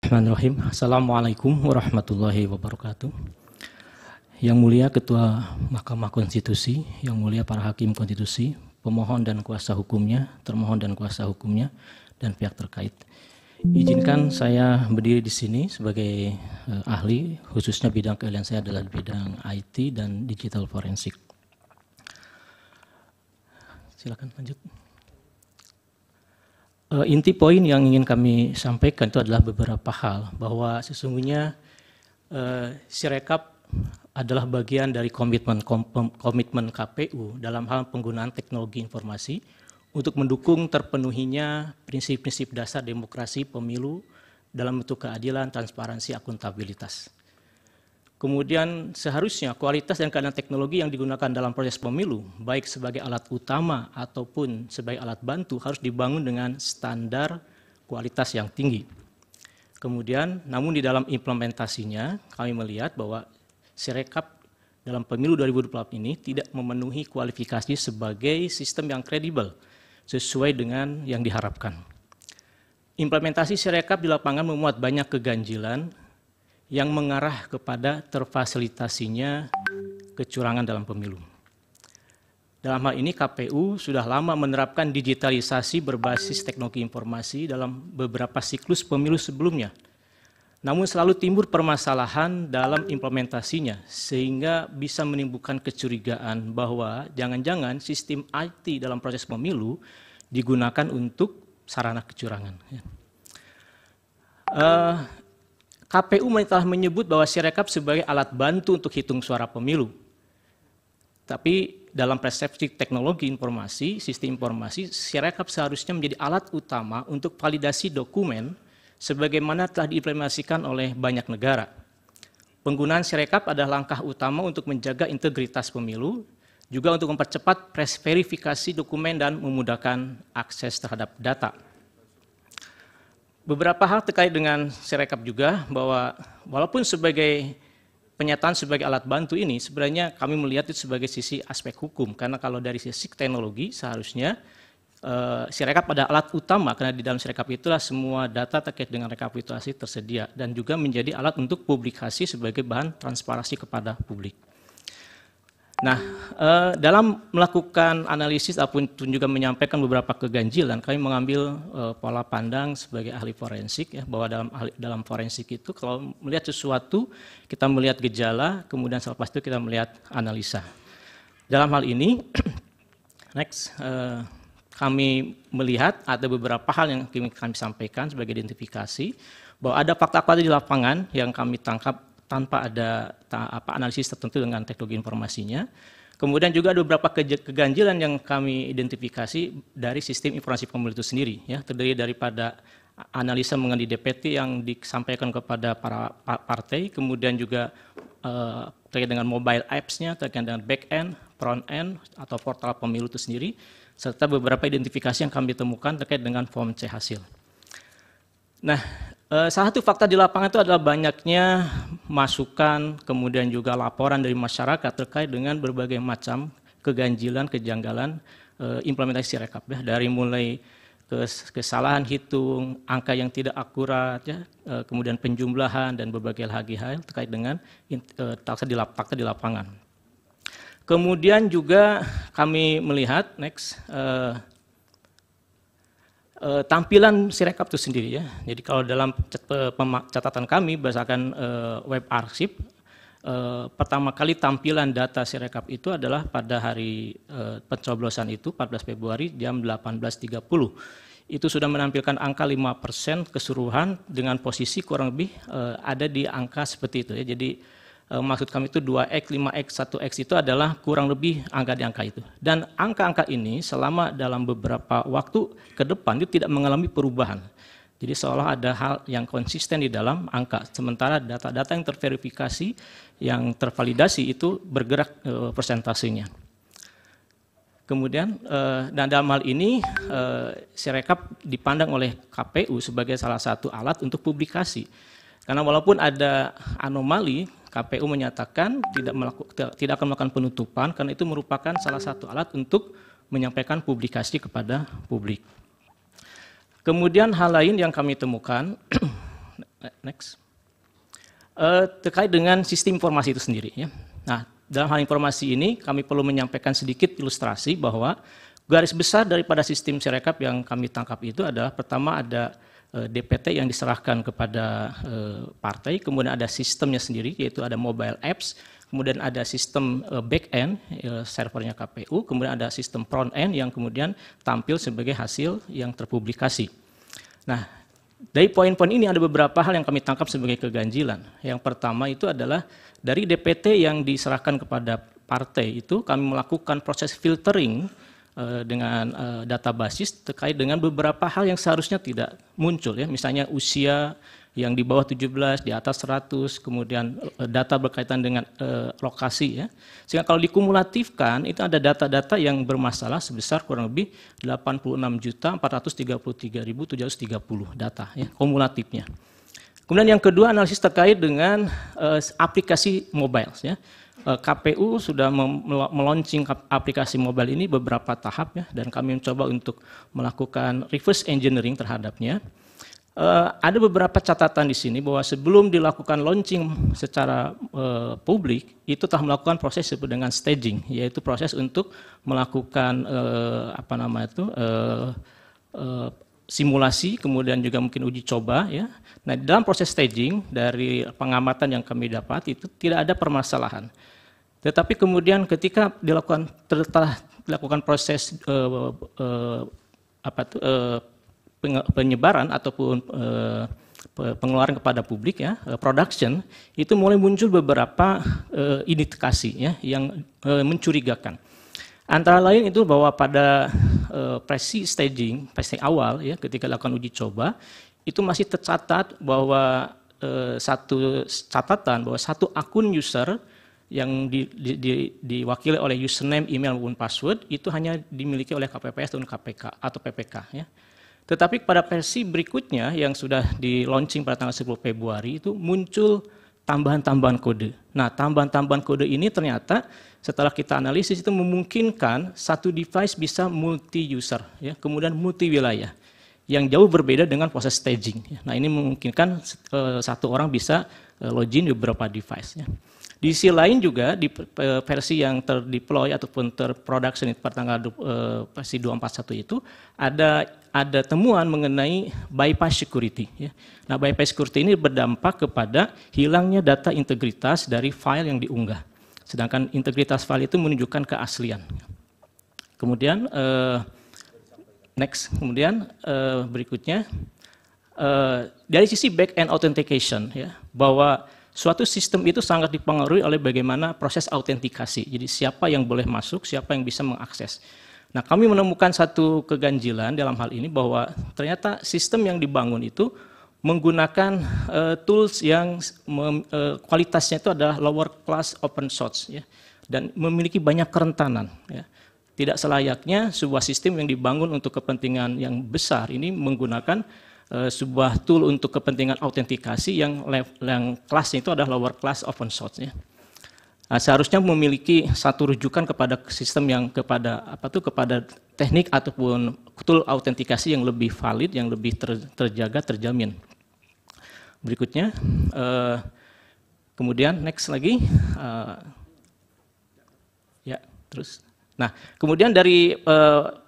Bismillahirrahmanirrahim. Assalamualaikum warahmatullahi wabarakatuh. Yang mulia Ketua Mahkamah Konstitusi, yang mulia para hakim konstitusi, pemohon dan kuasa hukumnya, termohon dan kuasa hukumnya, dan pihak terkait. Izinkan saya berdiri di sini sebagai ahli, khususnya bidang keahlian saya adalah bidang IT dan digital forensik. Silakan lanjut. Inti poin yang ingin kami sampaikan itu adalah beberapa hal, bahwa sesungguhnya Sirekap adalah bagian dari komitmen KPU dalam hal penggunaan teknologi informasi untuk mendukung terpenuhinya prinsip-prinsip dasar demokrasi pemilu dalam bentuk keadilan, transparansi, akuntabilitas. Kemudian seharusnya kualitas dan keadaan teknologi yang digunakan dalam proses pemilu, baik sebagai alat utama ataupun sebagai alat bantu, harus dibangun dengan standar kualitas yang tinggi. Kemudian, namun di dalam implementasinya, kami melihat bahwa Sirekap dalam pemilu 2024 ini tidak memenuhi kualifikasi sebagai sistem yang kredibel, sesuai dengan yang diharapkan. Implementasi Sirekap di lapangan memuat banyak keganjilan, yang mengarah kepada terfasilitasinya kecurangan dalam pemilu. Dalam hal ini KPU sudah lama menerapkan digitalisasi berbasis teknologi informasi dalam beberapa siklus pemilu sebelumnya. Namun selalu timbul permasalahan dalam implementasinya sehingga bisa menimbulkan kecurigaan bahwa jangan-jangan sistem IT dalam proses pemilu digunakan untuk sarana kecurangan. KPU telah menyebut bahwa Sirekap sebagai alat bantu untuk hitung suara pemilu. Tapi dalam persepsi teknologi informasi, sistem informasi, Sirekap seharusnya menjadi alat utama untuk validasi dokumen sebagaimana telah diimplementasikan oleh banyak negara. Penggunaan Sirekap adalah langkah utama untuk menjaga integritas pemilu, juga untuk mempercepat verifikasi dokumen dan memudahkan akses terhadap data. Beberapa hal terkait dengan Sirekap juga, bahwa walaupun sebagai penyataan sebagai alat bantu ini, sebenarnya kami melihat itu sebagai sisi aspek hukum, karena kalau dari sisi teknologi seharusnya Sirekap adalah alat utama, karena di dalam Sirekap itulah semua data terkait dengan rekapitulasi tersedia, dan juga menjadi alat untuk publikasi sebagai bahan transparansi kepada publik. Nah, dalam melakukan analisis ataupun juga menyampaikan beberapa keganjilan, kami mengambil pola pandang sebagai ahli forensik, ya, bahwa dalam forensik itu kalau melihat sesuatu, kita melihat gejala, kemudian selepas itu kita melihat analisa. Dalam hal ini, next, kami melihat ada beberapa hal yang kami sampaikan sebagai identifikasi, bahwa ada fakta-fakta di lapangan yang kami tangkap tanpa ada analisis tertentu dengan teknologi informasinya. Kemudian juga ada beberapa keganjilan yang kami identifikasi dari sistem informasi pemilu itu sendiri, ya, terdiri daripada analisa mengenai DPT yang disampaikan kepada para partai, kemudian juga terkait dengan mobile apps-nya, terkait dengan back-end, front-end, atau portal pemilu itu sendiri, serta beberapa identifikasi yang kami temukan terkait dengan form C hasil. Nah, salah satu fakta di lapangan itu adalah banyaknya masukan, kemudian juga laporan dari masyarakat terkait dengan berbagai macam keganjilan, kejanggalan implementasi Sirekap, ya, dari mulai kesalahan hitung, angka yang tidak akurat, ya, kemudian penjumlahan dan berbagai hal terkait dengan fakta di lapangan. Kemudian juga kami melihat tampilan Sirekap itu sendiri, ya. Jadi kalau dalam catatan kami berdasarkan web arsip, pertama kali tampilan data Sirekap itu adalah pada hari pencoblosan itu 14 Februari jam 18.30. Itu sudah menampilkan angka 5% keseluruhan dengan posisi kurang lebih ada di angka seperti itu, ya. Jadi maksud kami itu 2x, 5x, 1x itu adalah kurang lebih angka di angka itu. Dan angka-angka ini selama dalam beberapa waktu ke depan itu tidak mengalami perubahan. Jadi seolah ada hal yang konsisten di dalam angka. Sementara data-data yang terverifikasi, yang tervalidasi itu bergerak persentasenya. Kemudian, dan dalam hal ini Sirekap dipandang oleh KPU sebagai salah satu alat untuk publikasi. Karena walaupun ada anomali, KPU menyatakan tidak akan melakukan penutupan karena itu merupakan salah satu alat untuk menyampaikan publikasi kepada publik. Kemudian hal lain yang kami temukan Next. Terkait dengan sistem informasi itu sendiri ya. Nah, dalam hal informasi ini kami perlu menyampaikan sedikit ilustrasi bahwa garis besar daripada sistem Sirekap yang kami tangkap itu adalah pertama ada DPT yang diserahkan kepada partai, kemudian ada sistemnya sendiri yaitu ada mobile apps, kemudian ada sistem back end servernya KPU, kemudian ada sistem front end yang kemudian tampil sebagai hasil yang terpublikasi. Nah, dari poin-poin ini ada beberapa hal yang kami tangkap sebagai keganjilan. Yang pertama itu adalah dari DPT yang diserahkan kepada partai itu kami melakukan proses filtering dengan data basis terkait dengan beberapa hal yang seharusnya tidak muncul ya, misalnya usia yang di bawah 17, di atas 100, kemudian data berkaitan dengan lokasi ya. Sehingga kalau dikumulatifkan itu ada data-data yang bermasalah sebesar kurang lebih 86.433.730 data ya, kumulatifnya. Kemudian yang kedua analisis terkait dengan aplikasi mobile ya. KPU sudah meluncing aplikasi mobile ini beberapa tahap ya, dan kami mencoba untuk melakukan reverse engineering terhadapnya. Ada beberapa catatan di sini bahwa sebelum dilakukan launching secara publik itu telah melakukan proses disebut dengan staging, yaitu proses untuk melakukan simulasi, kemudian juga mungkin uji coba ya. Nah, dalam proses staging dari pengamatan yang kami dapat itu tidak ada permasalahan. Tetapi kemudian ketika dilakukan proses penyebaran ataupun pengeluaran kepada publik ya, production, itu mulai muncul beberapa indikasi ya yang mencurigakan. Antara lain itu bahwa pada staging awal ya, ketika dilakukan uji coba itu masih tercatat bahwa satu catatan bahwa satu akun user yang diwakili oleh username, email maupun password itu hanya dimiliki oleh KPPS dan KPK atau PPK ya. Tetapi pada versi berikutnya yang sudah di launching pada tanggal 10 Februari itu muncul tambahan-tambahan kode. Nah, tambahan-tambahan kode ini ternyata setelah kita analisis itu memungkinkan satu device bisa multi user ya, kemudian multi wilayah yang jauh berbeda dengan proses staging. Nah, ini memungkinkan satu orang bisa login di beberapa device ya. Di sisi lain juga di versi yang terdeploy ataupun terproduction pada tanggal versi 241 itu ada temuan mengenai bypass security ya. Nah, bypass security ini berdampak kepada hilangnya data integritas dari file yang diunggah. Sedangkan integritas file itu menunjukkan keaslian. Kemudian berikutnya dari sisi back end authentication ya, bahwa suatu sistem itu sangat dipengaruhi oleh bagaimana proses autentikasi. Jadi siapa yang boleh masuk, siapa yang bisa mengakses. Nah, kami menemukan satu keganjilan dalam hal ini bahwa ternyata sistem yang dibangun itu menggunakan tools yang kualitasnya itu adalah lower class open source ya, dan memiliki banyak kerentanan ya. Tidak selayaknya sebuah sistem yang dibangun untuk kepentingan yang besar ini menggunakan sebuah tool untuk kepentingan autentikasi yang kelasnya itu adalah lower class open source ya. Nah, seharusnya memiliki satu rujukan kepada sistem yang kepada teknik ataupun tool autentikasi yang lebih valid, yang lebih terjaga, terjamin. Berikutnya, kemudian next lagi, ya terus. Nah, kemudian dari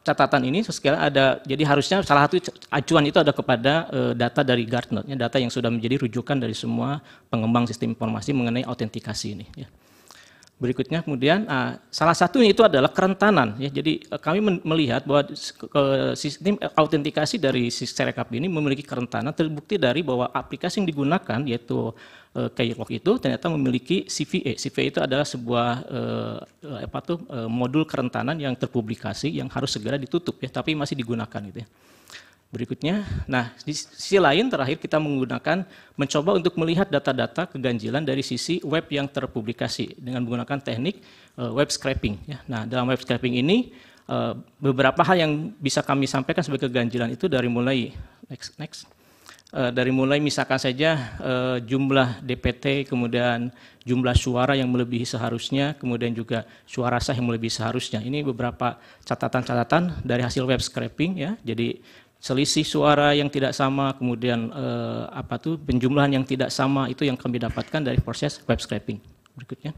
catatan ini sekarang ada, jadi harusnya salah satu acuan itu ada kepada data dari Gartner, ya, data yang sudah menjadi rujukan dari semua pengembang sistem informasi mengenai autentikasi ini. Ya. Berikutnya kemudian salah satunya itu adalah kerentanan. Ya, jadi kami melihat bahwa sistem autentikasi dari Sirekap ini memiliki kerentanan, terbukti dari bahwa aplikasi yang digunakan yaitu Keylog itu ternyata memiliki CVE. CVE itu adalah sebuah modul kerentanan yang terpublikasi yang harus segera ditutup ya, tapi masih digunakan gitu ya. Berikutnya, nah di sisi lain terakhir kita mencoba untuk melihat data-data keganjilan dari sisi web yang terpublikasi dengan menggunakan teknik web scraping ya. Nah, dalam web scraping ini beberapa hal yang bisa kami sampaikan sebagai keganjilan itu dari mulai dari mulai misalkan saja jumlah DPT, kemudian jumlah suara yang melebihi seharusnya, kemudian juga suara sah yang melebihi seharusnya. Ini beberapa catatan-catatan dari hasil web scraping ya. Jadi selisih suara yang tidak sama, kemudian penjumlahan yang tidak sama, itu yang kami dapatkan dari proses web scraping. Berikutnya.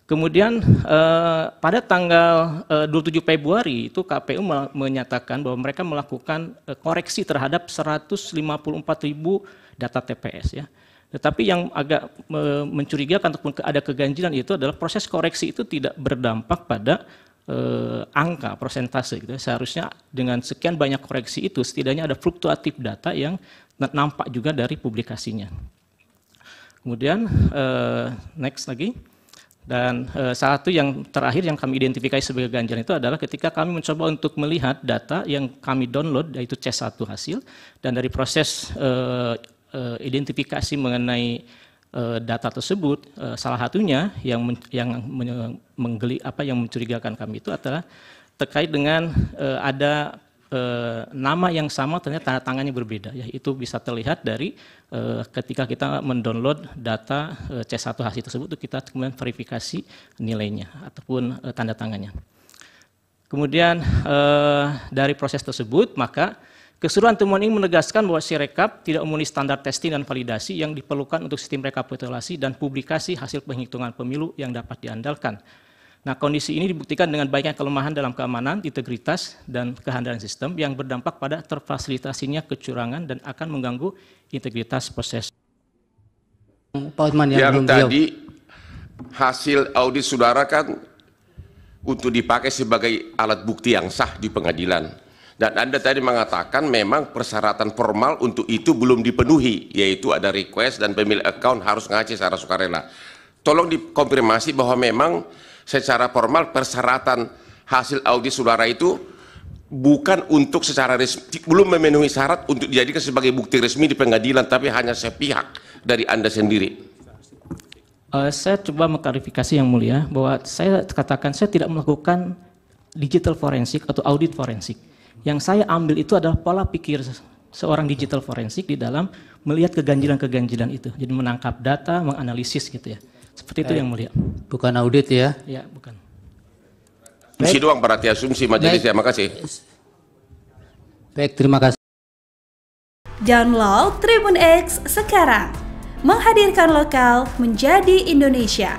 Kemudian pada tanggal 27 Februari itu KPU menyatakan bahwa mereka melakukan koreksi terhadap 154.000 data TPS ya. Tetapi yang agak mencurigakan ataupun ada keganjilan itu adalah proses koreksi itu tidak berdampak pada angka persentase gitu. Seharusnya dengan sekian banyak koreksi itu setidaknya ada fluktuatif data yang nampak juga dari publikasinya. Kemudian next lagi. Dan salah satu yang terakhir yang kami identifikasi sebagai ganjalan itu adalah ketika kami mencoba untuk melihat data yang kami download, yaitu C1 hasil, dan dari proses identifikasi mengenai data tersebut, salah satunya yang mencurigakan kami itu adalah terkait dengan ada nama yang sama ternyata tanda tangannya berbeda, ya itu bisa terlihat dari ketika kita mendownload data C1 hasil tersebut, kita kemudian verifikasi nilainya ataupun tanda tangannya. Kemudian dari proses tersebut maka keseluruhan temuan ini menegaskan bahwa Sirekap tidak memenuhi standar testing dan validasi yang diperlukan untuk sistem rekapitulasi dan publikasi hasil penghitungan pemilu yang dapat diandalkan. Nah, kondisi ini dibuktikan dengan banyaknya kelemahan dalam keamanan, integritas, dan kehandalan sistem yang berdampak pada terfasilitasinya kecurangan dan akan mengganggu integritas proses. Pak Hotman yang tadi hasil audit saudara kan untuk dipakai sebagai alat bukti yang sah di pengadilan. Dan Anda tadi mengatakan memang persyaratan formal untuk itu belum dipenuhi, yaitu ada request dan pemilik account harus ngasih secara sukarela. Tolong dikonfirmasi bahwa memang secara formal persyaratan hasil audit saudara itu bukan untuk secara resmi, belum memenuhi syarat untuk dijadikan sebagai bukti resmi di pengadilan, tapi hanya sepihak dari Anda sendiri. Saya coba mengklarifikasi yang mulia bahwa saya katakan saya tidak melakukan digital forensik atau audit forensik. Yang saya ambil itu adalah pola pikir seorang digital forensik di dalam melihat keganjilan-keganjilan itu. Jadi menangkap data, menganalisis gitu ya. Seperti itu yang mulia. Bukan audit ya? Ya, bukan. Asumsi doang berarti, asumsi majelis ya, makasih. Baik, terima kasih. Download Tribun X sekarang. Menghadirkan lokal menjadi Indonesia.